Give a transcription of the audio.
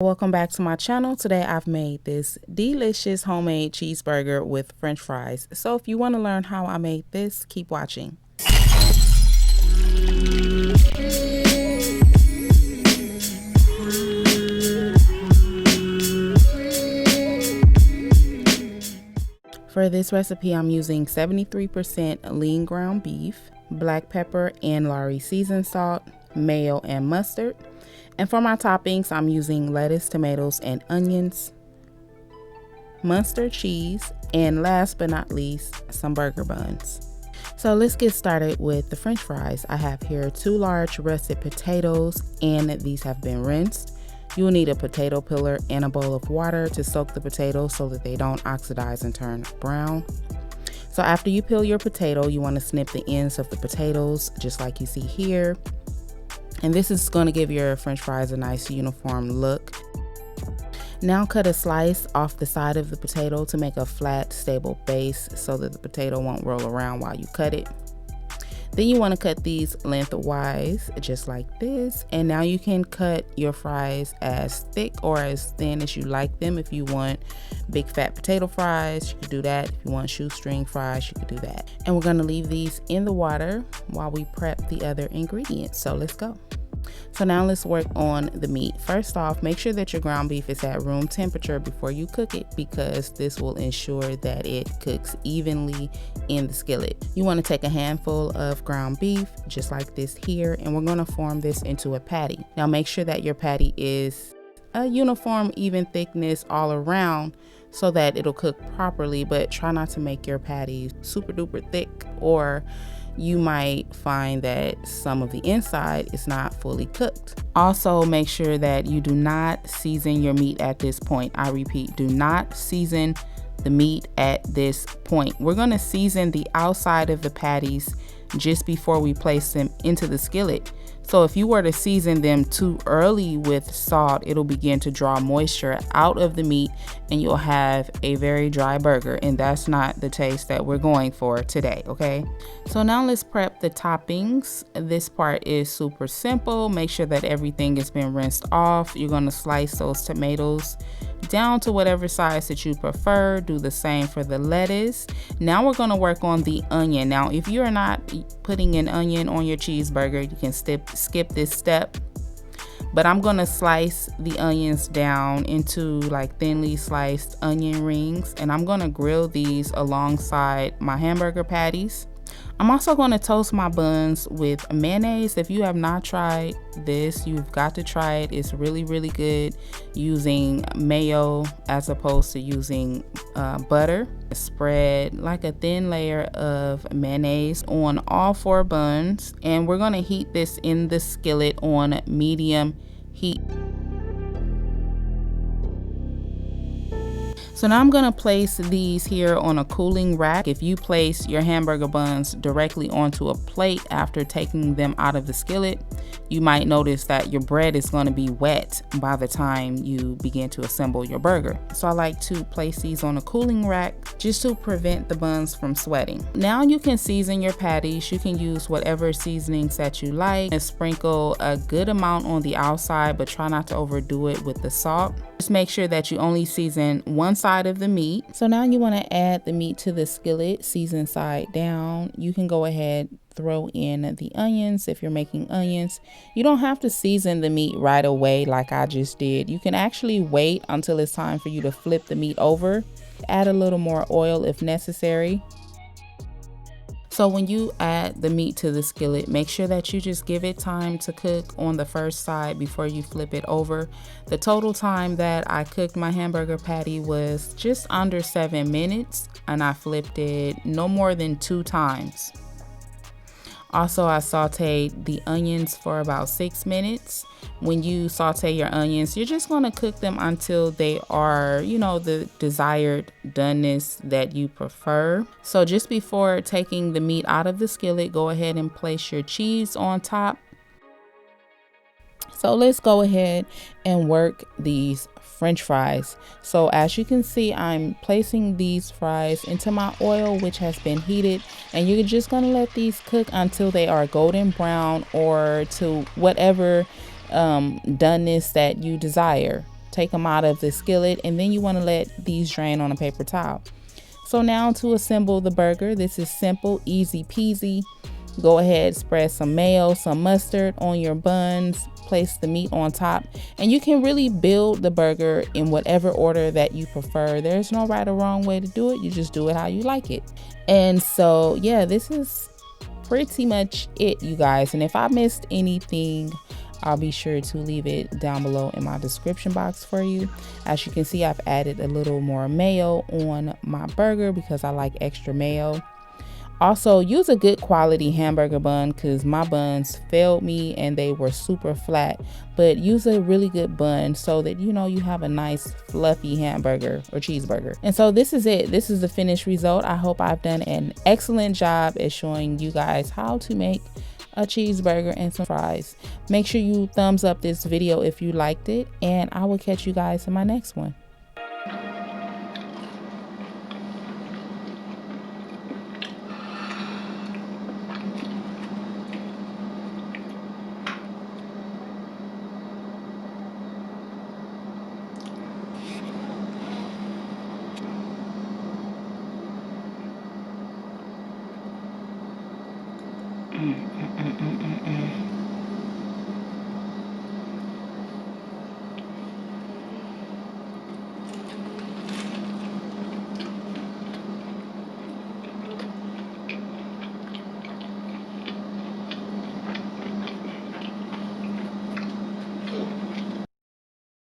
Welcome back to my channel. Today I've made this delicious homemade cheeseburger with french fries. So if you want to learn how I made this, keep watching. For this recipe, I'm using 73% lean ground beef, black pepper and Lawry seasoned salt, mayo and mustard. And for my toppings, I'm using lettuce, tomatoes, and onions, Munster cheese, and last but not least, some burger buns. So let's get started with the french fries. I have here 2 large russet potatoes, and these have been rinsed. You'll need a potato peeler and a bowl of water to soak the potatoes so that they don't oxidize and turn brown. So after you peel your potato, you want to snip the ends of the potatoes, just like you see here. And this is going to give your french fries a nice uniform look. Now cut a slice off the side of the potato to make a flat, stable base so that the potato won't roll around while you cut it. Then you want to cut these lengthwise, just like this. And now you can cut your fries as thick or as thin as you like them. If you want big fat potato fries, you can do that. If you want shoestring fries, you can do that. And we're going to leave these in the water while we prep the other ingredients. So let's go. So now let's work on the meat. First off, make sure that your ground beef is at room temperature before you cook it, because this will ensure that it cooks evenly in the skillet. You want to take a handful of ground beef, just like this here, and we're going to form this into a patty. Now make sure that your patty is a uniform, even thickness all around so that it'll cook properly, but try not to make your patty super duper thick, or you might find that some of the inside is not fully cooked. Also, make sure that you do not season your meat at this point. I repeat, do not season the meat at this point. We're going to season the outside of the patties just before we place them into the skillet. So if you were to season them too early with salt, it'll begin to draw moisture out of the meat and you'll have a very dry burger, and that's not the taste that we're going for today, okay? So now let's prep the toppings. This part is super simple. Make sure that everything has been rinsed off. You're gonna slice those tomatoes down to whatever size that you prefer. Do the same for the lettuce. Now we're gonna work on the onion. Now, if you're not putting an onion on your cheeseburger, you can skip this step, but I'm gonna slice the onions down into like thinly sliced onion rings, and I'm gonna grill these alongside my hamburger patties. I'm also going to toast my buns with mayonnaise. If you have not tried this, you've got to try it. It's really, really good using mayo as opposed to using butter. Spread like a thin layer of mayonnaise on all 4 buns, and we're going to heat this in the skillet on medium heat. So now I'm gonna place these here on a cooling rack. If you place your hamburger buns directly onto a plate after taking them out of the skillet, you might notice that your bread is gonna be wet by the time you begin to assemble your burger. So I like to place these on a cooling rack just to prevent the buns from sweating. Now you can season your patties. You can use whatever seasonings that you like and sprinkle a good amount on the outside, but try not to overdo it with the salt. Just make sure that you only season one side of the meat. So now you want to add the meat to the skillet, season side down. You can go ahead, throw in the onions if you're making onions. You don't have to season the meat right away like I just did. You can actually wait until it's time for you to flip the meat over. Add a little more oil if necessary. So when you add the meat to the skillet, make sure that you just give it time to cook on the first side before you flip it over. The total time that I cooked my hamburger patty was just under 7 minutes, and I flipped it no more than 2 times. Also, I sauteed the onions for about 6 minutes. When you saute your onions, you're just going to cook them until they are, the desired doneness that you prefer. So just before taking the meat out of the skillet, go ahead and place your cheese on top. So let's go ahead and work these French fries. So as you can see, I'm placing these fries into my oil, which has been heated, and you're just going to let these cook until they are golden brown or to whatever doneness that you desire. take them out of the skillet, and then you want to let these drain on a paper towel. So now to assemble the burger, this is simple, easy peasy. Go ahead, spread some mayo, some mustard on your buns, place the meat on top, and you can really build the burger in whatever order that you prefer. There's no right or wrong way to do it. You just do it how you like it. And so, yeah, this is pretty much it, you guys. And if I missed anything, I'll be sure to leave it down below in my description box for you. As you can see, I've added a little more mayo on my burger because I like extra mayo. Also, use a good quality hamburger bun because my buns failed me and they were super flat. But use a really good bun so that you have a nice fluffy hamburger or cheeseburger. And so this is it. This is the finished result. I hope I've done an excellent job at showing you guys how to make a cheeseburger and some fries. Make sure you thumbs up this video if you liked it, and I will catch you guys in my next one. Mm.